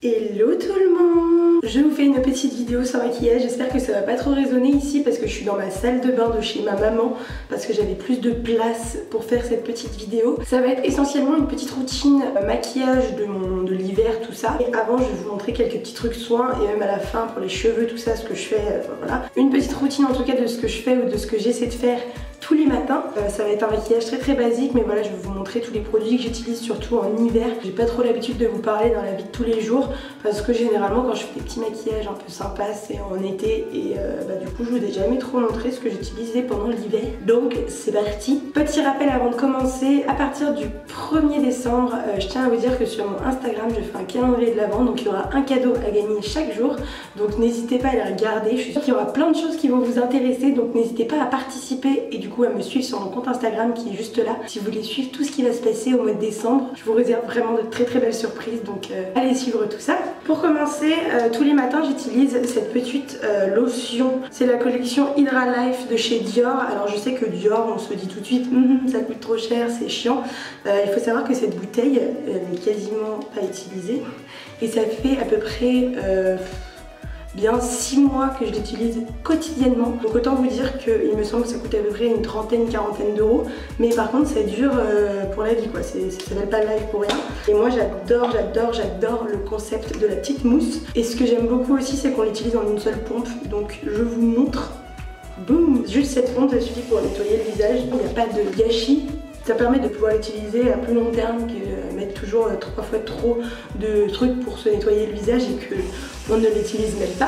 Hello tout le monde! Je vous fais une petite vidéo sans maquillage, j'espère que ça va pas trop résonner ici parce que je suis dans ma salle de bain de chez ma maman parce que j'avais plus de place pour faire cette petite vidéo. Ça va être essentiellement une petite routine maquillage de l'hiver, tout ça. Et avant je vais vous montrer quelques petits trucs soins et même à la fin pour les cheveux, tout ça, ce que je fais, voilà. Une petite routine en tout cas de ce que je fais ou de ce que j'essaie de faire tous les matins. Ça va être un maquillage très basique, mais voilà, je vais vous montrer tous les produits que j'utilise surtout en hiver. J'ai pas trop l'habitude de vous parler dans la vie de tous les jours parce que généralement quand je fais des petits maquillages un peu sympas c'est en été et du coup je vous ai jamais trop montré ce que j'utilisais pendant l'hiver. Donc c'est parti. Petit rappel avant de commencer, à partir du 1er décembre, je tiens à vous dire que sur mon Instagram je fais un calendrier de l'Avent, donc il y aura un cadeau à gagner chaque jour. Donc n'hésitez pas à les regarder, je suis sûre qu'il y aura plein de choses qui vont vous intéresser, donc n'hésitez pas à participer et du coup à me suivre sur mon compte Instagram qui est juste là si vous voulez suivre tout ce qui va se passer au mois de décembre. Je vous réserve vraiment de très belles surprises, donc allez suivre tout ça. Pour commencer, tous les matins j'utilise cette petite lotion. C'est la collection Hydra Life de chez Dior. Alors je sais que Dior, on se dit tout de suite ça coûte trop cher, c'est chiant. Il faut savoir que cette bouteille n'est quasiment pas utilisée et ça fait à peu près bien 6 mois que je l'utilise quotidiennement. Donc autant vous dire qu'il me semble que ça coûte à peu près une trentaine, quarantaine d'euros. Mais par contre ça dure pour la vie quoi, ça s'appelle pas live pour rien. Et moi j'adore le concept de la petite mousse. Et ce que j'aime beaucoup aussi c'est qu'on l'utilise en une seule pompe. Donc je vous montre. Boum! Juste cette pompe ça suffit pour nettoyer le visage. Il n'y a pas de gâchis. Ça permet de pouvoir l'utiliser à plus long terme que mettre toujours 3 fois trop de trucs pour se nettoyer le visage et qu'on ne l'utilise même pas.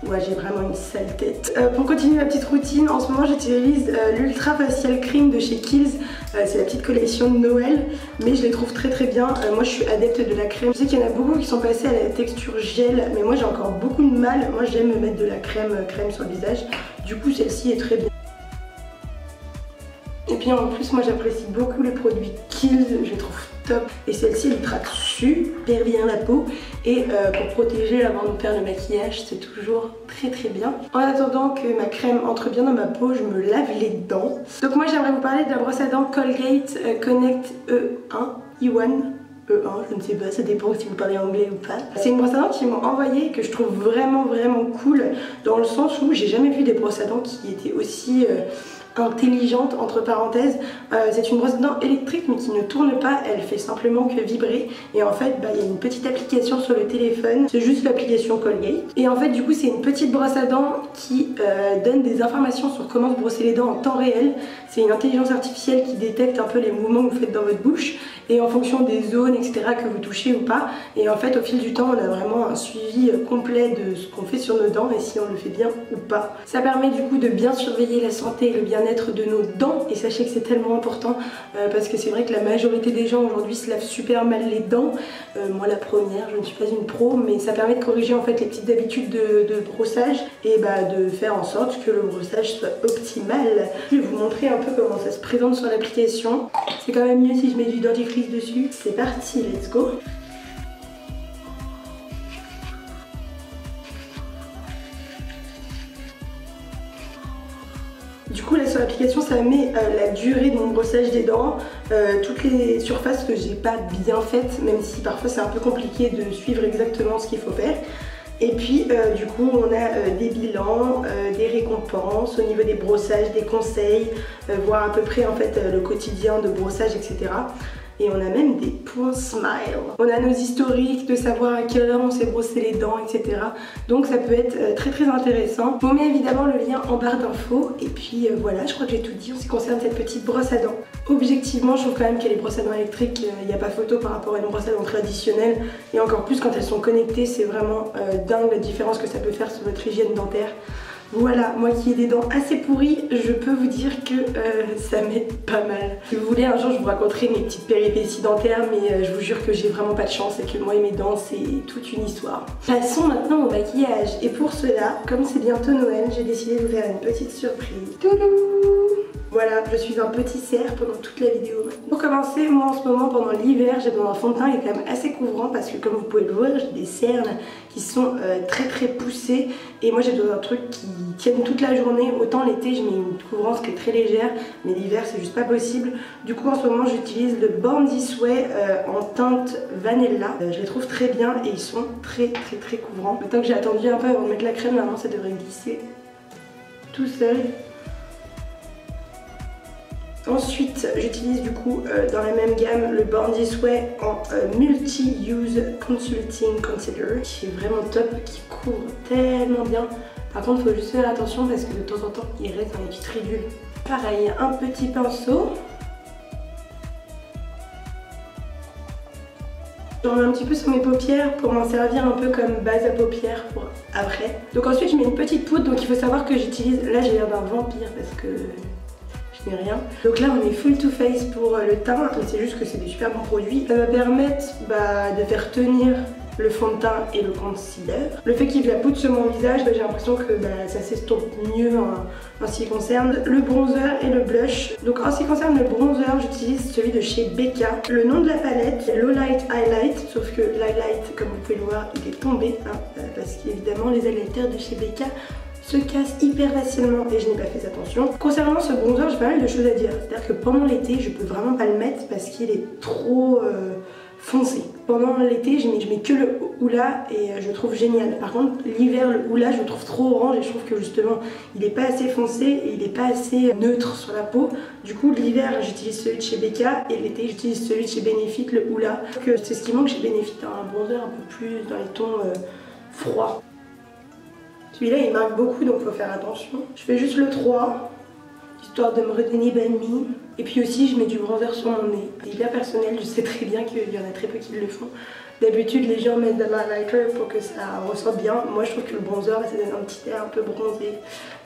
Ouais, j'ai vraiment une sale tête. Pour continuer ma petite routine, en ce moment j'utilise l'Ultra Facial Cream de chez Kiehl's. C'est la petite collection de Noël, mais je les trouve très bien. Moi je suis adepte de la crème. Je sais qu'il y en a beaucoup qui sont passés à la texture gel, mais moi j'ai encore beaucoup de mal. Moi j'aime mettre de la crème sur le visage. Du coup celle-ci est très bien. Et puis en plus moi j'apprécie beaucoup les produits Kiehl's, je les trouve top. Et celle-ci elle traite super bien la peau et pour protéger avant de faire le maquillage c'est toujours très bien. En attendant que ma crème entre bien dans ma peau, je me lave les dents. Donc moi j'aimerais vous parler de la brosse à dents Colgate Connect E1, je ne sais pas, ça dépend si vous parlez anglais ou pas. C'est une brosse à dents qu'ils m'ont envoyée que je trouve vraiment cool dans le sens où j'ai jamais vu des brosses à dents qui étaient aussi intelligente entre parenthèses. C'est une brosse à dents électrique mais qui ne tourne pas, elle fait simplement que vibrer et en fait il y a une petite application sur le téléphone, c'est juste l'application Colgate et en fait du coup c'est une petite brosse à dents qui donne des informations sur comment se brosser les dents en temps réel. C'est une intelligence artificielle qui détecte un peu les mouvements que vous faites dans votre bouche et en fonction des zones etc que vous touchez ou pas, et en fait au fil du temps on a vraiment un suivi complet de ce qu'on fait sur nos dents et si on le fait bien ou pas. Ça permet du coup de bien surveiller la santé et le bien-être de nos dents et sachez que c'est tellement important parce que c'est vrai que la majorité des gens aujourd'hui se lavent super mal les dents. Moi la première, je ne suis pas une pro, mais ça permet de corriger en fait les petites habitudes de brossage et de faire en sorte que le brossage soit optimal. Je vais vous montrer un peu comment ça se présente sur l'application. C'est quand même mieux si je mets du dentifrice dessus. C'est parti, let's go! Du coup là sur l'application ça met la durée de mon brossage des dents, toutes les surfaces que j'ai pas bien faites, même si parfois c'est un peu compliqué de suivre exactement ce qu'il faut faire. Et puis du coup on a des bilans, des récompenses au niveau des brossages, des conseils, voir à peu près en fait le quotidien de brossage etc. Et on a même des points smile. On a nos historiques de savoir à quelle heure on s'est brossé les dents, etc. Donc ça peut être très intéressant. Je vous mets évidemment le lien en barre d'infos. Et puis voilà, je crois que j'ai tout dit en ce qui concerne cette petite brosse à dents. Objectivement, je trouve quand même que les brosses à dents électriques, il n'y a pas photo par rapport à une brosse à dents traditionnelle. Et encore plus quand elles sont connectées, c'est vraiment dingue la différence que ça peut faire sur votre hygiène dentaire. Voilà, moi qui ai des dents assez pourries, je peux vous dire que ça m'aide pas mal. Si vous voulez, un jour je vous raconterai mes petites péripéties dentaires, mais je vous jure que j'ai vraiment pas de chance et que moi et mes dents c'est toute une histoire. Passons maintenant au maquillage. Et pour cela, comme c'est bientôt Noël, j'ai décidé de vous faire une petite surprise. Toulou! Voilà, je suis un petit cerf pendant toute la vidéo. Pour commencer, moi en ce moment pendant l'hiver, j'ai besoin d'un fond de teint qui est quand même assez couvrant parce que comme vous pouvez le voir, j'ai des cernes qui sont très poussées et moi j'ai besoin d'un truc qui tienne toute la journée. Autant l'été je mets une couvrance qui est très légère, mais l'hiver c'est juste pas possible. Du coup en ce moment j'utilise le Born This Way en teinte Vanilla. Je les trouve très bien et ils sont très couvrants. Le temps que j'ai attendu un peu avant de mettre la crème, normalement ça devrait glisser tout seul. Ensuite, j'utilise du coup dans la même gamme le Born This Way en Multi-Use Consulting Concealer qui est vraiment top, qui couvre tellement bien. Par contre, il faut juste faire attention parce que de temps en temps, il reste dans les petites ridules. Pareil, un petit pinceau. J'en mets un petit peu sur mes paupières pour m'en servir un peu comme base à paupières pour après. Donc ensuite, je mets une petite poudre. Donc il faut savoir que j'utilise... Là, j'ai l'air d'un vampire parce que... rien. Donc là on est full to face pour le teint, c'est juste que c'est des super bons produits. Ça va permettre de faire tenir le fond de teint et le concealer. Le fait qu'il y ait de la poudre sur mon visage, j'ai l'impression que ça s'estompe mieux en ce qui concerne le bronzer et le blush. Donc en ce qui concerne le bronzer, j'utilise celui de chez Becca. Le nom de la palette, c'est Low Light Highlight, sauf que l'highlight, comme vous pouvez le voir, il est tombé, parce qu'évidemment les highlighters de chez Becca se casse hyper facilement et je n'ai pas fait attention. Concernant ce bronzer, j'ai pas mal de choses à dire. C'est-à-dire que pendant l'été, je peux vraiment pas le mettre parce qu'il est trop foncé. Pendant l'été, je mets que le Hoola et je le trouve génial. Par contre, l'hiver, le Hoola, je le trouve trop orange et je trouve que justement, il est pas assez foncé et il est pas assez neutre sur la peau. Du coup, l'hiver, j'utilise celui de chez Becca et l'été, j'utilise celui de chez Benefit, le Hoola. C'est ce qui manque chez Benefit, un bronzer un peu plus dans les tons froids. Celui-là il marque beaucoup donc il faut faire attention. Je fais juste le 3, histoire de me redonner bonne mine. Et puis aussi je mets du bronzer sur mon nez. C'est hyper personnel, je sais très bien qu'il y en a très peu qui le font. D'habitude les gens mettent de l'highlighter pour que ça ressorte bien. Moi je trouve que le bronzer ça donne un petit air un peu bronzé.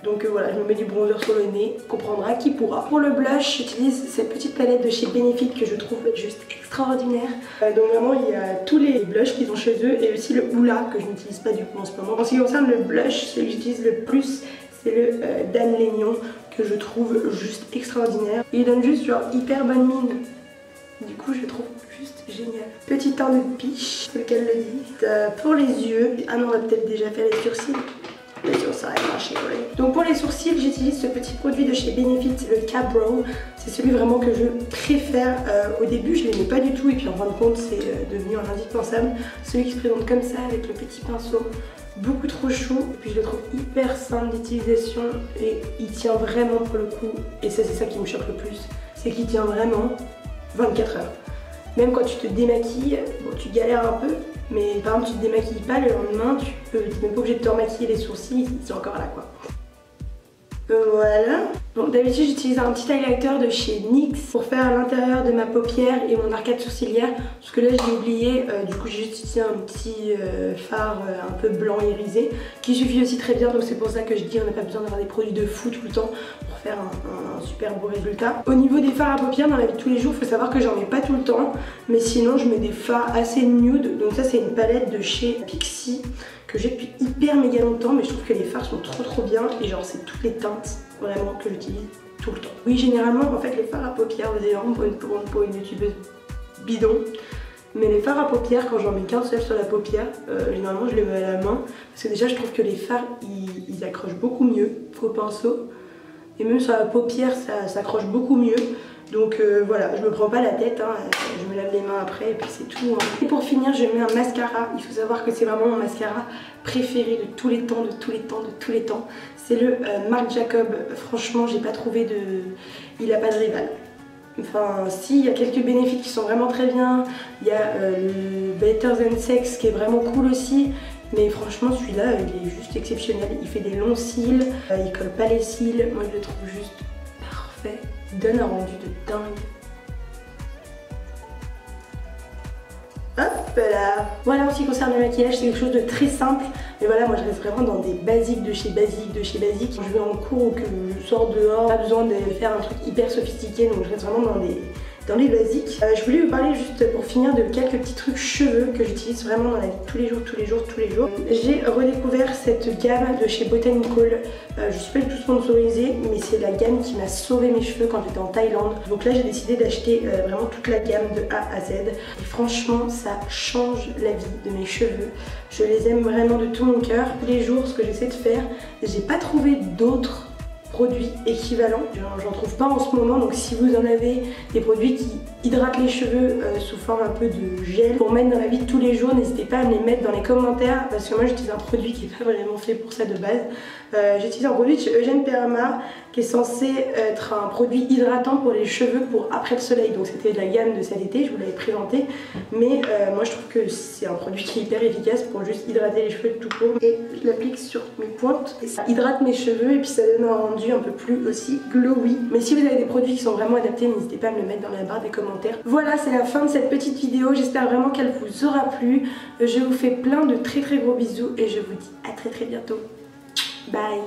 Donc voilà, je me mets du bronzer sur le nez, comprendra qui pourra. Pour le blush, j'utilise cette petite palette de chez Benefit que je trouve juste extraordinaire. Donc vraiment il y a tous les blushs qu'ils ont chez eux et aussi le Hoola que je n'utilise pas du coup en ce moment. En ce qui concerne le blush, celui que j'utilise le plus c'est le Dan Lénion que je trouve juste extraordinaire. Il donne juste genre hyper bonne mine. Du coup je le trouve juste génial. Petit teint de piche, c'est lequel le dit. Pour les yeux, ah non on a peut-être déjà fait les sourcils. Les sourcils, donc pour les sourcils, j'utilise ce petit produit de chez Benefit, le Cabrow. C'est celui vraiment que je préfère. Au début je l'aimais pas du tout et puis en fin de compte c'est devenu un indispensable. Celui qui se présente comme ça avec le petit pinceau. Beaucoup trop chaud et puis je le trouve hyper simple d'utilisation et il tient vraiment pour le coup. Et ça c'est ça qui me choque le plus, c'est qu'il tient vraiment 24 heures. Même quand tu te démaquilles, bon, tu galères un peu, mais par exemple tu te démaquilles pas le lendemain, tu n'es même pas obligé de te remaquiller les sourcils, ils sont encore là quoi. Voilà. Donc d'habitude j'utilise un petit highlighter de chez NYX pour faire l'intérieur de ma paupière et mon arcade sourcilière. Parce que là j'ai oublié, du coup j'ai juste utilisé un petit fard un peu blanc irisé qui suffit aussi très bien. Donc c'est pour ça que je dis on n'a pas besoin d'avoir des produits de fou tout le temps pour faire un super beau résultat. Au niveau des fards à paupières dans la vie de tous les jours, il faut savoir que j'en mets pas tout le temps. Mais sinon je mets des fards assez nude. Donc ça c'est une palette de chez Pixi que j'ai depuis hyper méga longtemps, mais je trouve que les fards sont trop bien et genre c'est toutes les teintes vraiment que j'utilise tout le temps. Oui, généralement en fait les fards à paupières, vous allez vraiment pour une youtubeuse bidon, mais les fards à paupières quand j'en mets qu'un seul sur la paupière, généralement je les mets à la main parce que déjà je trouve que les fards ils accrochent beaucoup mieux au pinceau et même sur la paupière ça s'accroche beaucoup mieux. Donc voilà, je me prends pas la tête, hein, je me lave les mains après et puis c'est tout. Hein. Et pour finir, je mets un mascara. Il faut savoir que c'est vraiment mon mascara préféré de tous les temps, de tous les temps, de tous les temps. C'est le Marc Jacob. Franchement, j'ai pas trouvé de... Il a pas de rival. Enfin, si, il y a quelques bénéfices qui sont vraiment très bien. Il y a le Better Than Sex qui est vraiment cool aussi. Mais franchement, celui-là, il est juste exceptionnel. Il fait des longs cils, il colle pas les cils. Moi, je le trouve juste parfait. Il donne un rendu de dingue. Hop là. Voilà, en ce qui concerne le maquillage, c'est quelque chose de très simple. Mais voilà, moi je reste vraiment dans des basiques de chez basiques de chez basiques. Quand je vais en cours ou que je sors dehors, pas besoin de faire un truc hyper sophistiqué. Donc je reste vraiment dans dans les basiques. Je voulais vous parler juste pour finir de quelques petits trucs cheveux que j'utilise vraiment dans la vie de tous les jours. J'ai redécouvert cette gamme de chez Botanical. Je suis pas du tout sponsorisée, mais c'est la gamme qui m'a sauvé mes cheveux quand j'étais en Thaïlande. Donc là j'ai décidé d'acheter vraiment toute la gamme de A à Z. Et franchement ça change la vie de mes cheveux. Je les aime vraiment de tout mon cœur. Tous les jours ce que j'essaie de faire, j'ai pas trouvé d'autres produits équivalents, j'en trouve pas en ce moment, donc si vous en avez des produits qui hydratent les cheveux sous forme un peu de gel pour mettre dans la vie de tous les jours, n'hésitez pas à me les mettre dans les commentaires parce que moi j'utilise un produit qui est pas vraiment fait pour ça de base. J'utilise un produit de chez Eugène Perma qui est censé être un produit hydratant pour les cheveux pour après le soleil, donc c'était de la gamme de cet été, je vous l'avais présenté, mais moi je trouve que c'est un produit qui est hyper efficace pour juste hydrater les cheveux tout court, et je l'applique sur mes pointes et ça hydrate mes cheveux et puis ça donne un rendu un peu plus aussi glowy. Mais si vous avez des produits qui sont vraiment adaptés, n'hésitez pas à me le mettre dans la barre des commentaires. Voilà, c'est la fin de cette petite vidéo, j'espère vraiment qu'elle vous aura plu. Je vous fais plein de très gros bisous et je vous dis à très bientôt. Bye.